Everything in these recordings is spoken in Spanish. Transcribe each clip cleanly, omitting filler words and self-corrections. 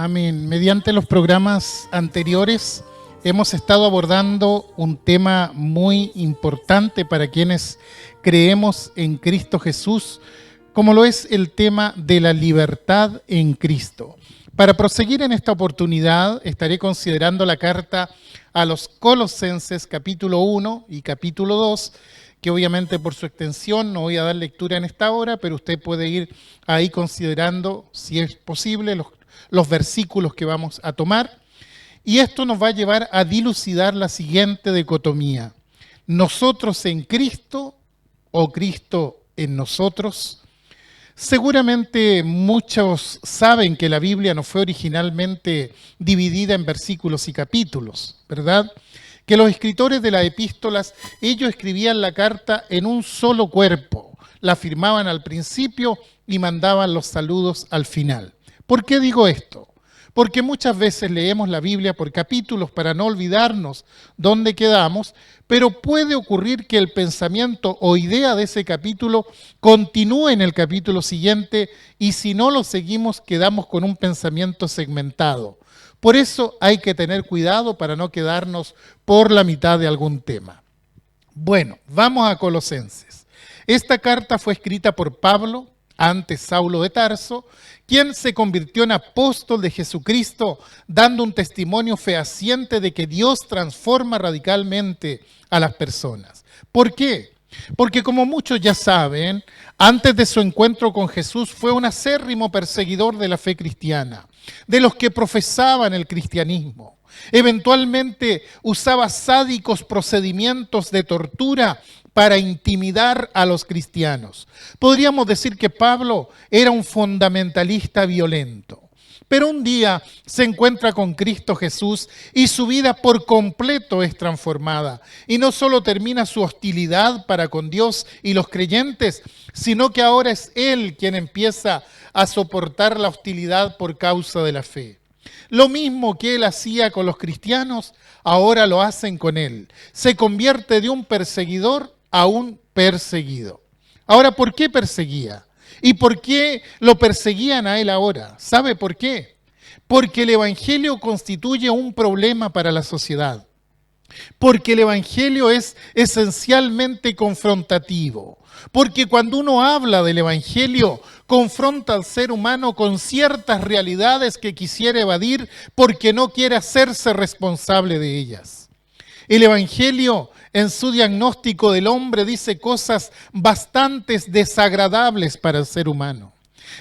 Amén. Mediante los programas anteriores hemos estado abordando un tema muy importante para quienes creemos en Cristo Jesús, como lo es el tema de la libertad en Cristo. Para proseguir en esta oportunidad, estaré considerando la carta a los Colosenses, capítulo 1 y capítulo 2, que obviamente por su extensión no voy a dar lectura en esta hora, pero usted puede ir ahí considerando, si es posible, los versículos que vamos a tomar. Y esto nos va a llevar a dilucidar la siguiente dicotomía: nosotros en Cristo o Cristo en nosotros. Seguramente muchos saben que la Biblia no fue originalmente dividida en versículos y capítulos, ¿verdad? Que los escritores de las epístolas, ellos escribían la carta en un solo cuerpo, la firmaban al principio y mandaban los saludos al final. ¿Por qué digo esto? Porque muchas veces leemos la Biblia por capítulos para no olvidarnos dónde quedamos, pero puede ocurrir que el pensamiento o idea de ese capítulo continúe en el capítulo siguiente y si no lo seguimos quedamos con un pensamiento segmentado. Por eso hay que tener cuidado para no quedarnos por la mitad de algún tema. Bueno, vamos a Colosenses. Esta carta fue escrita por Pablo, antes Saulo de Tarso, quien se convirtió en apóstol de Jesucristo, dando un testimonio fehaciente de que Dios transforma radicalmente a las personas. ¿Por qué? Porque como muchos ya saben, antes de su encuentro con Jesús fue un acérrimo perseguidor de la fe cristiana, de los que profesaban el cristianismo. Eventualmente usaba sádicos procedimientos de tortura para intimidar a los cristianos. Podríamos decir que Pablo era un fundamentalista violento. Pero un día se encuentra con Cristo Jesús y su vida por completo es transformada. Y no solo termina su hostilidad para con Dios y los creyentes, sino que ahora es Él quien empieza a soportar la hostilidad por causa de la fe. Lo mismo que Él hacía con los cristianos, ahora lo hacen con Él. Se convierte de un perseguidor a un perseguido. Ahora, ¿por qué perseguía? ¿Y por qué lo perseguían a él ahora? ¿Sabe por qué? Porque el Evangelio constituye un problema para la sociedad. Porque el Evangelio es esencialmente confrontativo. Porque cuando uno habla del Evangelio, confronta al ser humano con ciertas realidades que quisiera evadir porque no quiere hacerse responsable de ellas. El Evangelio, en su diagnóstico del hombre, dice cosas bastante desagradables para el ser humano.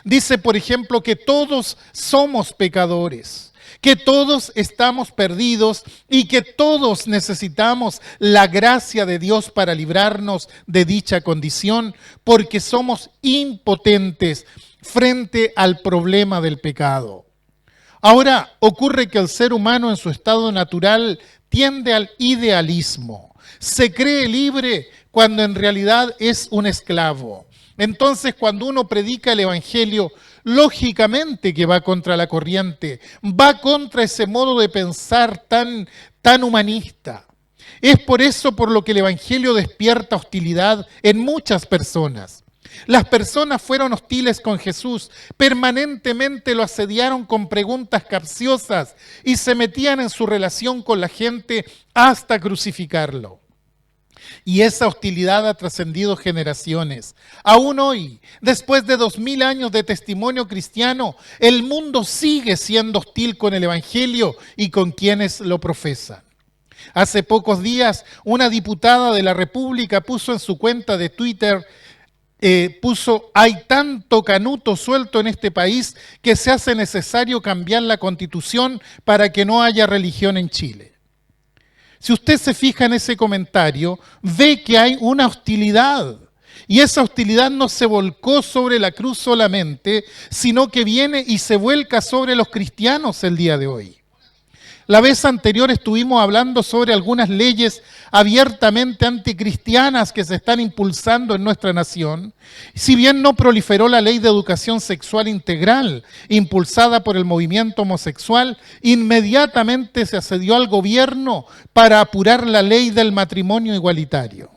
Dice, por ejemplo, que todos somos pecadores, que todos estamos perdidos y que todos necesitamos la gracia de Dios para librarnos de dicha condición, porque somos impotentes frente al problema del pecado. Ahora, ocurre que el ser humano en su estado natural tiende al idealismo. Se cree libre cuando en realidad es un esclavo. Entonces, cuando uno predica el Evangelio, lógicamente que va contra la corriente, va contra ese modo de pensar tan humanista. Es por eso por lo que el Evangelio despierta hostilidad en muchas personas. Las personas fueron hostiles con Jesús, permanentemente lo asediaron con preguntas capciosas y se metían en su relación con la gente hasta crucificarlo. Y esa hostilidad ha trascendido generaciones. Aún hoy, después de 2000 años de testimonio cristiano, el mundo sigue siendo hostil con el Evangelio y con quienes lo profesan. Hace pocos días, una diputada de la República puso en su cuenta de Twitter, hay tanto canuto suelto en este país que se hace necesario cambiar la Constitución para que no haya religión en Chile. Si usted se fija en ese comentario, ve que hay una hostilidad. Y esa hostilidad no se volcó sobre la cruz solamente, sino que viene y se vuelca sobre los cristianos el día de hoy. La vez anterior estuvimos hablando sobre algunas leyes abiertamente anticristianas que se están impulsando en nuestra nación. Si bien no proliferó la ley de educación sexual integral impulsada por el movimiento homosexual, inmediatamente se accedió al gobierno para apurar la ley del matrimonio igualitario.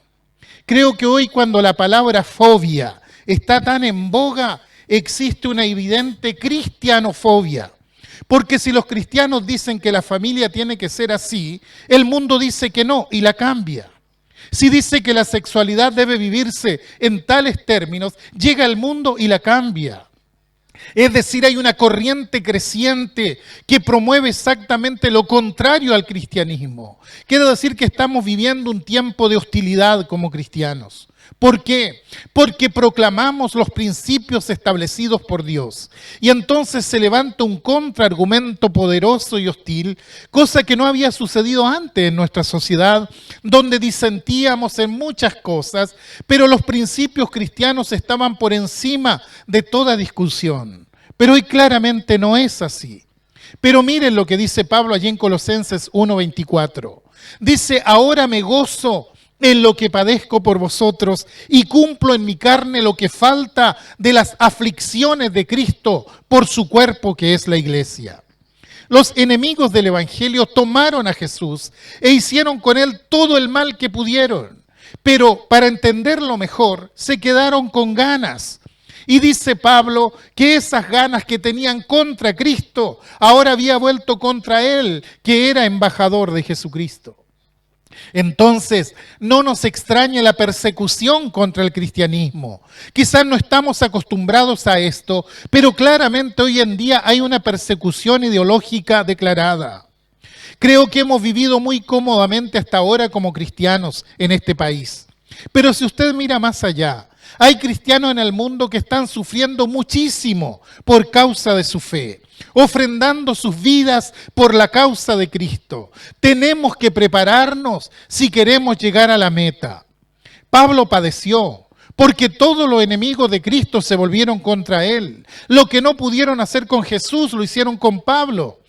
Creo que hoy, cuando la palabra fobia está tan en boga, existe una evidente cristianofobia. Porque si los cristianos dicen que la familia tiene que ser así, el mundo dice que no y la cambia. Si dice que la sexualidad debe vivirse en tales términos, llega el mundo y la cambia. Es decir, hay una corriente creciente que promueve exactamente lo contrario al cristianismo. Quiero decir que estamos viviendo un tiempo de hostilidad como cristianos. ¿Por qué? Porque proclamamos los principios establecidos por Dios. Y entonces se levanta un contraargumento poderoso y hostil, cosa que no había sucedido antes en nuestra sociedad, donde disentíamos en muchas cosas, pero los principios cristianos estaban por encima de toda discusión. Pero hoy claramente no es así. Pero miren lo que dice Pablo allí en Colosenses 1:24. Dice, ahora me gozo en lo que padezco por vosotros y cumplo en mi carne lo que falta de las aflicciones de Cristo por su cuerpo que es la iglesia. Los enemigos del evangelio tomaron a Jesús e hicieron con él todo el mal que pudieron, pero para entenderlo mejor se quedaron con ganas. Y dice Pablo que esas ganas que tenían contra Cristo ahora había vuelto contra él, que era embajador de Jesucristo. Entonces, no nos extrañe la persecución contra el cristianismo. Quizás no estamos acostumbrados a esto, pero claramente hoy en día hay una persecución ideológica declarada. Creo que hemos vivido muy cómodamente hasta ahora como cristianos en este país. Pero si usted mira más allá, hay cristianos en el mundo que están sufriendo muchísimo por causa de su fe, ofrendando sus vidas por la causa de Cristo. Tenemos que prepararnos si queremos llegar a la meta. Pablo padeció porque todos los enemigos de Cristo se volvieron contra él. Lo que no pudieron hacer con Jesús lo hicieron con Pablo.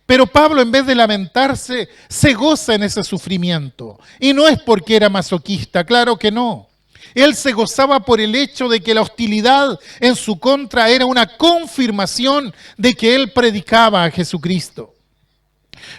Pero Pablo, en vez de lamentarse, se goza en ese sufrimiento. Y no es porque era masoquista, claro que no. Él se gozaba por el hecho de que la hostilidad en su contra era una confirmación de que él predicaba a Jesucristo.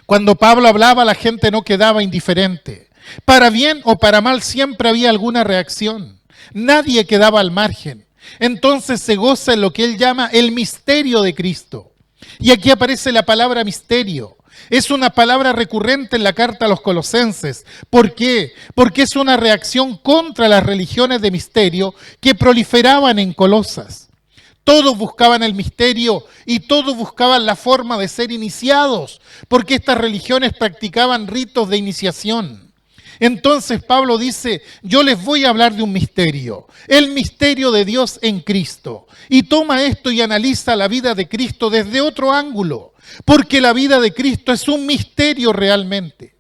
Cuando Pablo hablaba, la gente no quedaba indiferente. Para bien o para mal siempre había alguna reacción. Nadie quedaba al margen. Entonces se goza en lo que él llama el misterio de Cristo. Y aquí aparece la palabra misterio. Es una palabra recurrente en la carta a los Colosenses. ¿Por qué? Porque es una reacción contra las religiones de misterio que proliferaban en Colosas. Todos buscaban el misterio y todos buscaban la forma de ser iniciados, porque estas religiones practicaban ritos de iniciación. Entonces Pablo dice, yo les voy a hablar de un misterio, el misterio de Dios en Cristo. Y toma esto y analiza la vida de Cristo desde otro ángulo, porque la vida de Cristo es un misterio realmente.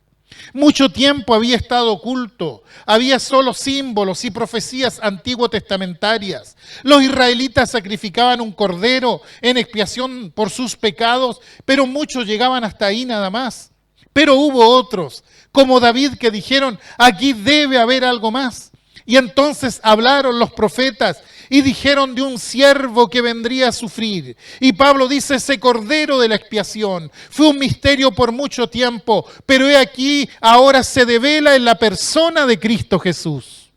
Mucho tiempo había estado oculto, había solo símbolos y profecías antiguo testamentarias. Los israelitas sacrificaban un cordero en expiación por sus pecados, pero muchos llegaban hasta ahí nada más. Pero hubo otros, como David, que dijeron, aquí debe haber algo más. Y entonces hablaron los profetas y dijeron de un siervo que vendría a sufrir. Y Pablo dice, ese cordero de la expiación fue un misterio por mucho tiempo, pero he aquí, ahora se devela en la persona de Cristo Jesús.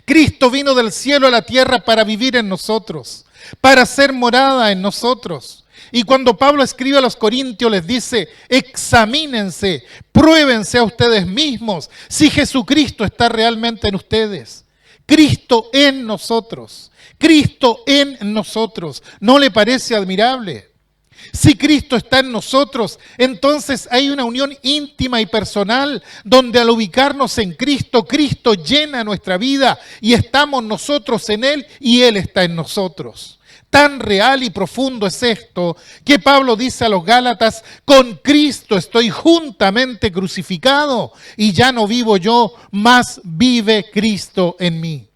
Cristo vino del cielo a la tierra para vivir en nosotros, para ser morada en nosotros. Y cuando Pablo escribe a los Corintios les dice, examínense, pruébense a ustedes mismos si Jesucristo está realmente en ustedes. Cristo en nosotros, Cristo en nosotros. ¿No le parece admirable? Si Cristo está en nosotros, entonces hay una unión íntima y personal donde al ubicarnos en Cristo, Cristo llena nuestra vida y estamos nosotros en Él y Él está en nosotros. Tan real y profundo es esto que Pablo dice a los Gálatas, con Cristo estoy juntamente crucificado y ya no vivo yo, mas vive Cristo en mí.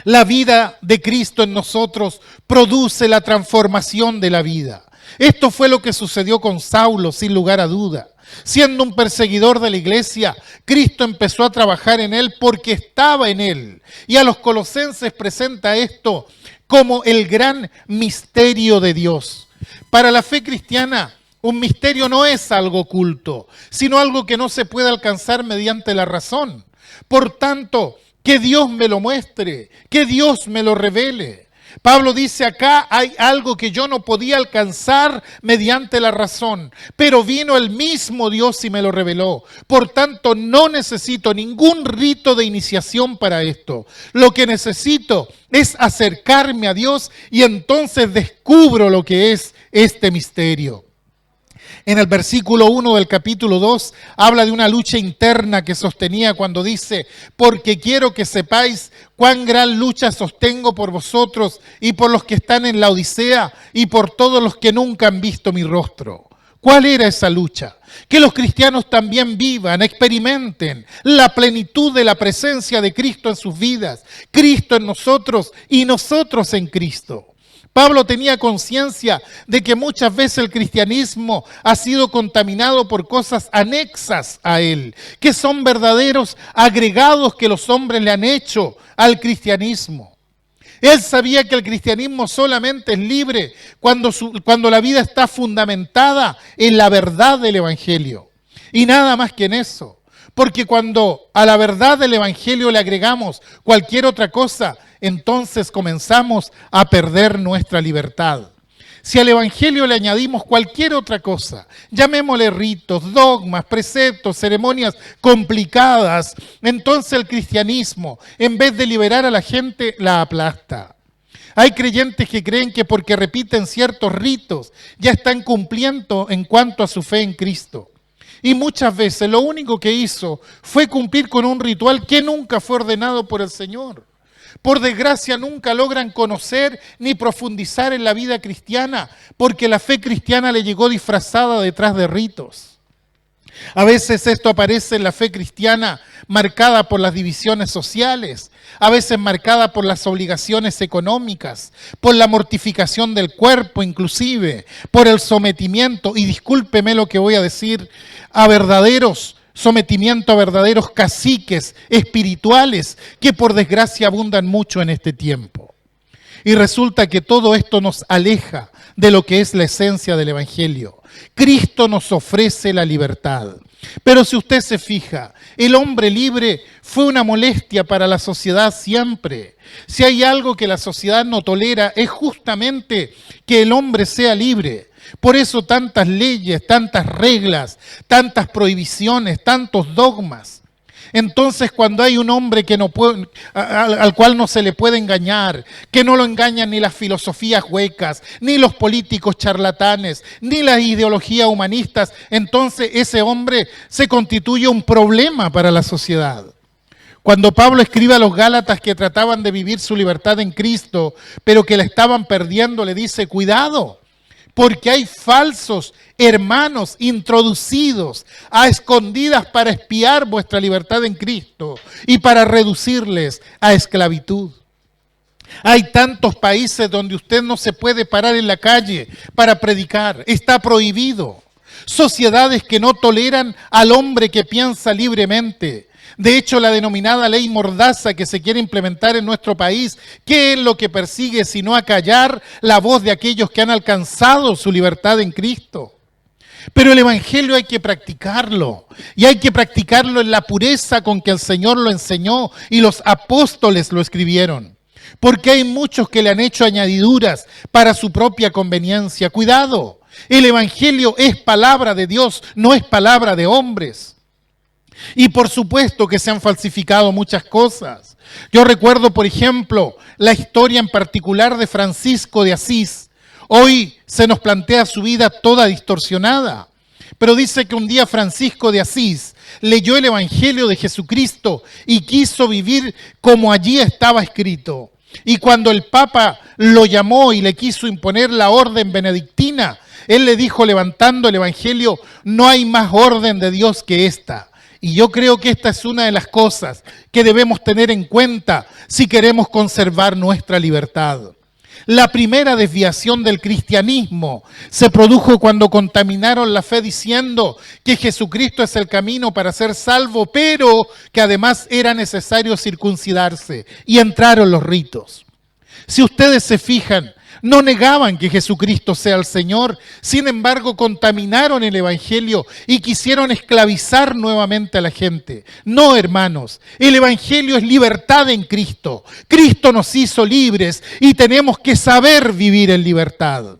La vida de Cristo en nosotros produce la transformación de la vida. Esto fue lo que sucedió con Saulo, sin lugar a duda. Siendo un perseguidor de la iglesia, Cristo empezó a trabajar en él porque estaba en él. Y a los colosenses presenta esto como el gran misterio de Dios. Para la fe cristiana, un misterio no es algo oculto, sino algo que no se puede alcanzar mediante la razón. Por tanto, que Dios me lo muestre, que Dios me lo revele. Pablo dice acá, hay algo que yo no podía alcanzar mediante la razón, pero vino el mismo Dios y me lo reveló. Por tanto, no necesito ningún rito de iniciación para esto. Lo que necesito es acercarme a Dios y entonces descubro lo que es este misterio. En el versículo 1 del capítulo 2 habla de una lucha interna que sostenía cuando dice: porque quiero que sepáis cuán gran lucha sostengo por vosotros y por los que están en la Odisea y por todos los que nunca han visto mi rostro. ¿Cuál era esa lucha? Que los cristianos también vivan, experimenten la plenitud de la presencia de Cristo en sus vidas, Cristo en nosotros y nosotros en Cristo. Pablo tenía conciencia de que muchas veces el cristianismo ha sido contaminado por cosas anexas a él, que son verdaderos agregados que los hombres le han hecho al cristianismo. Él sabía que el cristianismo solamente es libre cuando la vida está fundamentada en la verdad del Evangelio. Y nada más que en eso. Porque cuando a la verdad del Evangelio le agregamos cualquier otra cosa, entonces comenzamos a perder nuestra libertad. Si al Evangelio le añadimos cualquier otra cosa, llamémosle ritos, dogmas, preceptos, ceremonias complicadas, entonces el cristianismo, en vez de liberar a la gente, la aplasta. Hay creyentes que creen que porque repiten ciertos ritos, ya están cumpliendo en cuanto a su fe en Cristo. Y muchas veces lo único que hizo fue cumplir con un ritual que nunca fue ordenado por el Señor. Por desgracia nunca logran conocer ni profundizar en la vida cristiana, porque la fe cristiana le llegó disfrazada detrás de ritos. A veces esto aparece en la fe cristiana marcada por las divisiones sociales, a veces marcada por las obligaciones económicas, por la mortificación del cuerpo inclusive, por el sometimiento, y discúlpeme lo que voy a decir, sometimiento a verdaderos caciques espirituales que por desgracia abundan mucho en este tiempo. Y resulta que todo esto nos aleja de lo que es la esencia del Evangelio. Cristo nos ofrece la libertad. Pero si usted se fija, el hombre libre fue una molestia para la sociedad siempre. Si hay algo que la sociedad no tolera, es justamente que el hombre sea libre. Por eso tantas leyes, tantas reglas, tantas prohibiciones, tantos dogmas. Entonces, cuando hay un hombre que no puede, al cual no se le puede engañar, que no lo engañan ni las filosofías huecas, ni los políticos charlatanes, ni las ideologías humanistas, entonces ese hombre se constituye un problema para la sociedad. Cuando Pablo escribe a los Gálatas que trataban de vivir su libertad en Cristo, pero que la estaban perdiendo, le dice: cuidado, porque hay falsos hermanos introducidos a escondidas para espiar vuestra libertad en Cristo y para reducirles a esclavitud. Hay tantos países donde usted no se puede parar en la calle para predicar, está prohibido. Sociedades que no toleran al hombre que piensa libremente. De hecho, la denominada ley Mordaza que se quiere implementar en nuestro país, ¿qué es lo que persigue sino acallar la voz de aquellos que han alcanzado su libertad en Cristo? Pero el Evangelio hay que practicarlo, y hay que practicarlo en la pureza con que el Señor lo enseñó y los apóstoles lo escribieron. Porque hay muchos que le han hecho añadiduras para su propia conveniencia. Cuidado, el Evangelio es palabra de Dios, no es palabra de hombres. Y por supuesto que se han falsificado muchas cosas. Yo recuerdo, por ejemplo, la historia en particular de Francisco de Asís. Hoy se nos plantea su vida toda distorsionada. Pero dice que un día Francisco de Asís leyó el Evangelio de Jesucristo y quiso vivir como allí estaba escrito. Y cuando el Papa lo llamó y le quiso imponer la orden benedictina, él le dijo, levantando el Evangelio: no hay más orden de Dios que esta. Y yo creo que esta es una de las cosas que debemos tener en cuenta si queremos conservar nuestra libertad. La primera desviación del cristianismo se produjo cuando contaminaron la fe diciendo que Jesucristo es el camino para ser salvo, pero que además era necesario circuncidarse, y entraron los ritos. Si ustedes se fijan, no negaban que Jesucristo sea el Señor, sin embargo contaminaron el Evangelio y quisieron esclavizar nuevamente a la gente. No, hermanos, el Evangelio es libertad en Cristo. Cristo nos hizo libres y tenemos que saber vivir en libertad.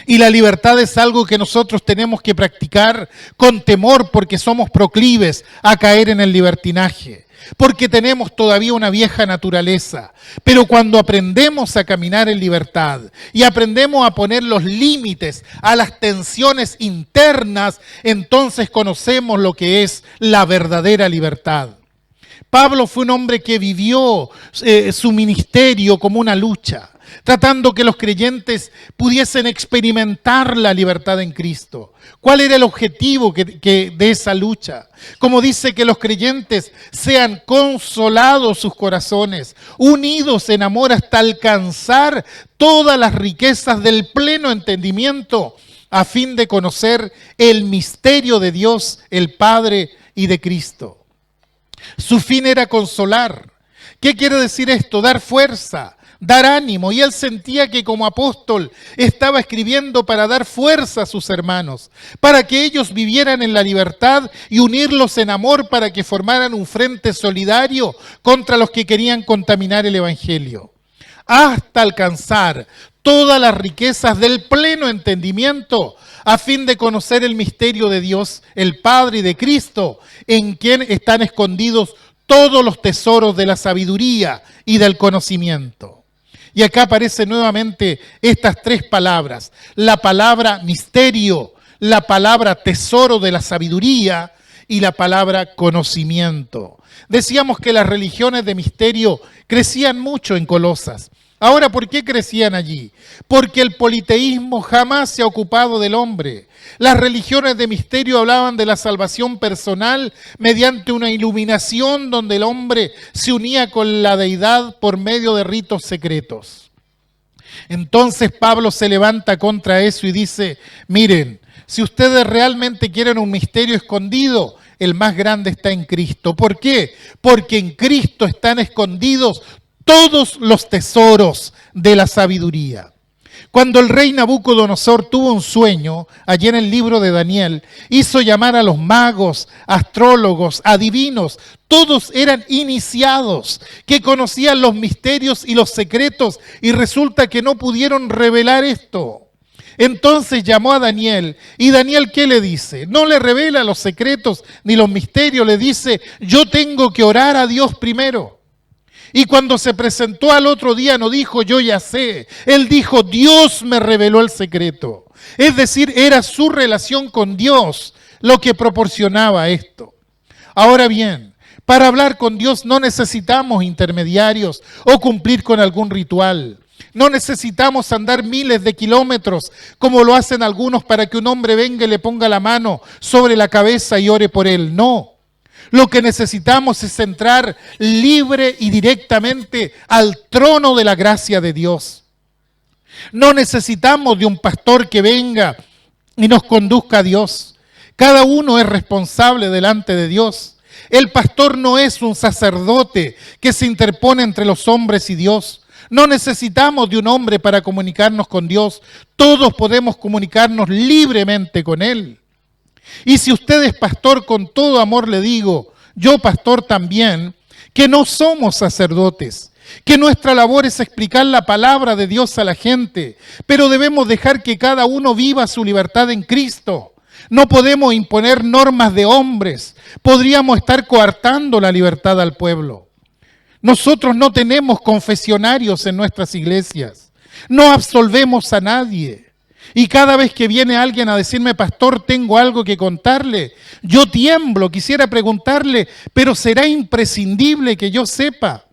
Y la libertad es algo que nosotros tenemos que practicar con temor porque somos proclives a caer en el libertinaje, porque tenemos todavía una vieja naturaleza. Pero cuando aprendemos a caminar en libertad y aprendemos a poner los límites a las tensiones internas, entonces conocemos lo que es la verdadera libertad. Pablo fue un hombre que vivió su ministerio como una lucha, tratando que los creyentes pudiesen experimentar la libertad en Cristo. ¿Cuál era el objetivo de esa lucha? Como dice, que los creyentes sean consolados sus corazones, unidos en amor hasta alcanzar todas las riquezas del pleno entendimiento, a fin de conocer el misterio de Dios, el Padre, y de Cristo. Su fin era consolar. ¿Qué quiere decir esto? Dar fuerza, dar ánimo. Y él sentía que como apóstol estaba escribiendo para dar fuerza a sus hermanos, para que ellos vivieran en la libertad y unirlos en amor para que formaran un frente solidario contra los que querían contaminar el Evangelio, hasta alcanzar todas las riquezas del pleno entendimiento, a fin de conocer el misterio de Dios, el Padre, y de Cristo, en quien están escondidos todos los tesoros de la sabiduría y del conocimiento. Y acá aparecen nuevamente estas tres palabras: la palabra misterio, la palabra tesoro de la sabiduría y la palabra conocimiento. Decíamos que las religiones de misterio crecían mucho en Colosas. Ahora, ¿por qué crecían allí? Porque el politeísmo jamás se ha ocupado del hombre. Las religiones de misterio hablaban de la salvación personal mediante una iluminación donde el hombre se unía con la deidad por medio de ritos secretos. Entonces Pablo se levanta contra eso y dice: miren, si ustedes realmente quieren un misterio escondido, el más grande está en Cristo. ¿Por qué? Porque en Cristo están escondidos todos los tesoros de la sabiduría. Cuando el rey Nabucodonosor tuvo un sueño, allí en el libro de Daniel, hizo llamar a los magos, astrólogos, adivinos. Todos eran iniciados, que conocían los misterios y los secretos, y resulta que no pudieron revelar esto. Entonces llamó a Daniel, y Daniel, ¿qué le dice? No le revela los secretos ni los misterios, le dice: yo tengo que orar a Dios primero. Y cuando se presentó al otro día no dijo: yo ya sé. Él dijo: Dios me reveló el secreto. Es decir, era su relación con Dios lo que proporcionaba esto. Ahora bien, para hablar con Dios no necesitamos intermediarios o cumplir con algún ritual. No necesitamos andar miles de kilómetros como lo hacen algunos para que un hombre venga y le ponga la mano sobre la cabeza y ore por él. No. Lo que necesitamos es entrar libre y directamente al trono de la gracia de Dios. No necesitamos de un pastor que venga y nos conduzca a Dios. Cada uno es responsable delante de Dios. El pastor no es un sacerdote que se interpone entre los hombres y Dios. No necesitamos de un hombre para comunicarnos con Dios. Todos podemos comunicarnos libremente con Él. Y si usted es pastor, con todo amor le digo, yo pastor también, que no somos sacerdotes, que nuestra labor es explicar la palabra de Dios a la gente, pero debemos dejar que cada uno viva su libertad en Cristo. No podemos imponer normas de hombres, podríamos estar coartando la libertad al pueblo. Nosotros no tenemos confesionarios en nuestras iglesias, no absolvemos a nadie. Y cada vez que viene alguien a decirme: pastor, tengo algo que contarle, yo tiemblo, quisiera preguntarle, pero será imprescindible que yo sepa.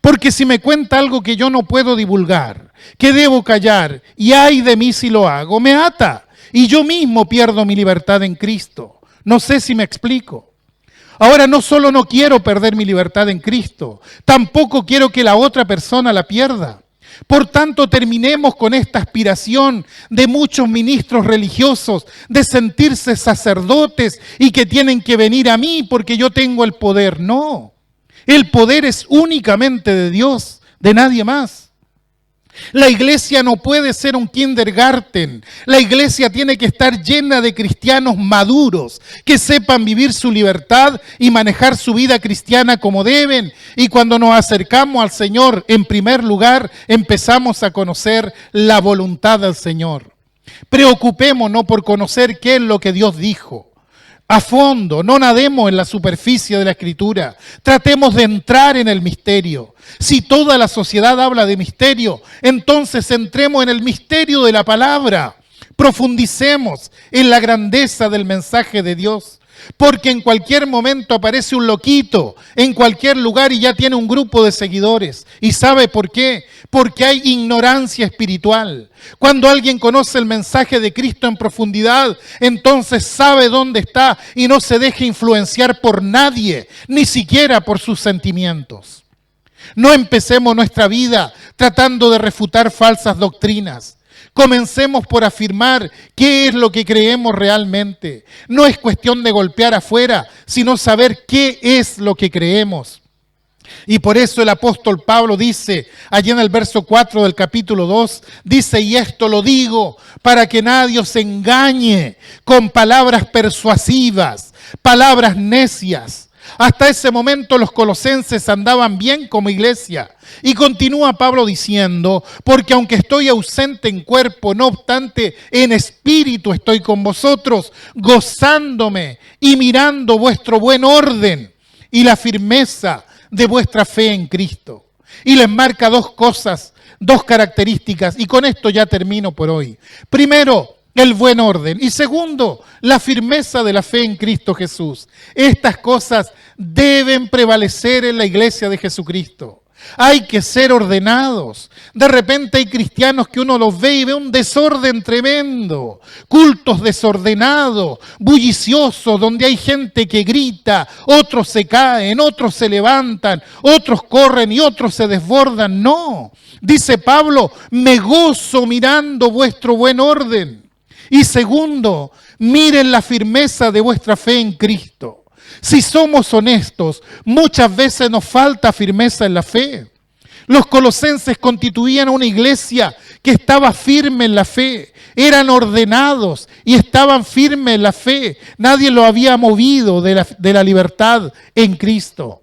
Porque si me cuenta algo que yo no puedo divulgar, que debo callar, y ay de mí si lo hago, me ata. Y yo mismo pierdo mi libertad en Cristo. No sé si me explico. Ahora, no solo no quiero perder mi libertad en Cristo, tampoco quiero que la otra persona la pierda. Por tanto, terminemos con esta aspiración de muchos ministros religiosos de sentirse sacerdotes y que tienen que venir a mí porque yo tengo el poder. No, el poder es únicamente de Dios, de nadie más. La iglesia no puede ser un kindergarten. La iglesia tiene que estar llena de cristianos maduros, que sepan vivir su libertad y manejar su vida cristiana como deben. Y cuando nos acercamos al Señor, en primer lugar, empezamos a conocer la voluntad del Señor. Preocupémonos por conocer qué es lo que Dios dijo. A fondo, no nademos en la superficie de la Escritura. Tratemos de entrar en el misterio. Si toda la sociedad habla de misterio, entonces entremos en el misterio de la palabra. Profundicemos en la grandeza del mensaje de Dios. Porque en cualquier momento aparece un loquito, en cualquier lugar y ya tiene un grupo de seguidores. ¿Y sabe por qué? Porque hay ignorancia espiritual. Cuando alguien conoce el mensaje de Cristo en profundidad, entonces sabe dónde está y no se deja influenciar por nadie, ni siquiera por sus sentimientos. No empecemos nuestra vida tratando de refutar falsas doctrinas. Comencemos por afirmar qué es lo que creemos realmente. No es cuestión de golpear afuera, sino saber qué es lo que creemos. Y por eso el apóstol Pablo dice, allí en el verso 4 del capítulo 2, dice, y esto lo digo para que nadie os engañe con palabras persuasivas, palabras necias. Hasta ese momento los colosenses andaban bien como iglesia. Y continúa Pablo diciendo, porque aunque estoy ausente en cuerpo, no obstante en espíritu estoy con vosotros, gozándome y mirando vuestro buen orden y la firmeza de vuestra fe en Cristo. Y les marca dos cosas, dos características, y con esto ya termino por hoy. Primero, el buen orden. Y segundo, la firmeza de la fe en Cristo Jesús. Estas cosas deben prevalecer en la iglesia de Jesucristo. Hay que ser ordenados. De repente hay cristianos que uno los ve y ve un desorden tremendo. Cultos desordenados, bulliciosos, donde hay gente que grita, otros se caen, otros se levantan, otros corren y otros se desbordan. No, dice Pablo, me gozo mirando vuestro buen orden. Y segundo, miren la firmeza de vuestra fe en Cristo. Si somos honestos, muchas veces nos falta firmeza en la fe. Los colosenses constituían una iglesia que estaba firme en la fe. Eran ordenados y estaban firmes en la fe. Nadie lo había movido de la libertad en Cristo.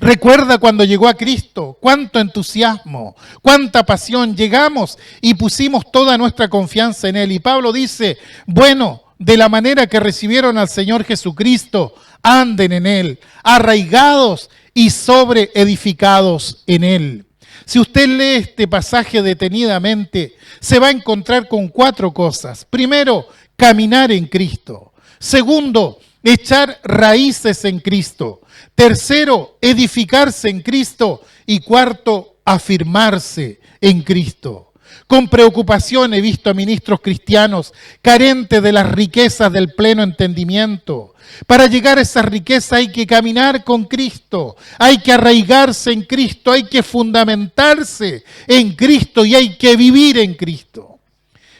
Recuerda cuando llegó a Cristo, cuánto entusiasmo, cuánta pasión. Llegamos y pusimos toda nuestra confianza en Él. Y Pablo dice, bueno, de la manera que recibieron al Señor Jesucristo, anden en Él, arraigados y sobreedificados en Él. Si usted lee este pasaje detenidamente, se va a encontrar con 4 cosas. Primero, caminar en Cristo. Segundo, echar raíces en Cristo. Tercero, edificarse en Cristo. Y cuarto, afirmarse en Cristo. Con preocupación he visto a ministros cristianos carentes de las riquezas del pleno entendimiento. Para llegar a esa riqueza hay que caminar con Cristo, hay que arraigarse en Cristo, hay que fundamentarse en Cristo y hay que vivir en Cristo.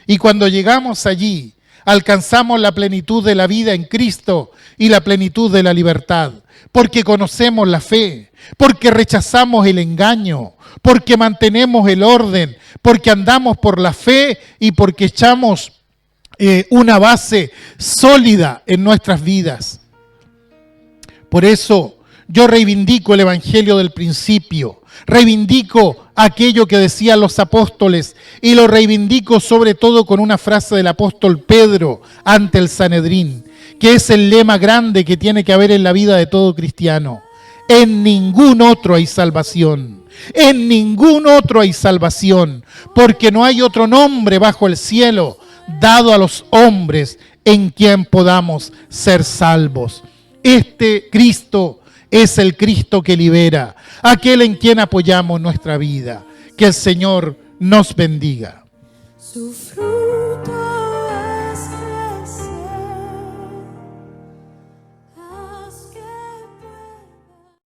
Y cuando llegamos allí, alcanzamos la plenitud de la vida en Cristo y la plenitud de la libertad, porque conocemos la fe, porque rechazamos el engaño, porque mantenemos el orden, porque andamos por la fe y porque echamos una base sólida en nuestras vidas. Por eso yo reivindico el evangelio del principio, reivindico aquello que decían los apóstoles y lo reivindico sobre todo con una frase del apóstol Pedro ante el Sanedrín, que es el lema grande que tiene que haber en la vida de todo cristiano. En ningún otro hay salvación. En ningún otro hay salvación, porque no hay otro nombre bajo el cielo dado a los hombres en quien podamos ser salvos. Este Cristo es el Cristo que libera, aquel en quien apoyamos nuestra vida. Que el Señor nos bendiga. Su fruto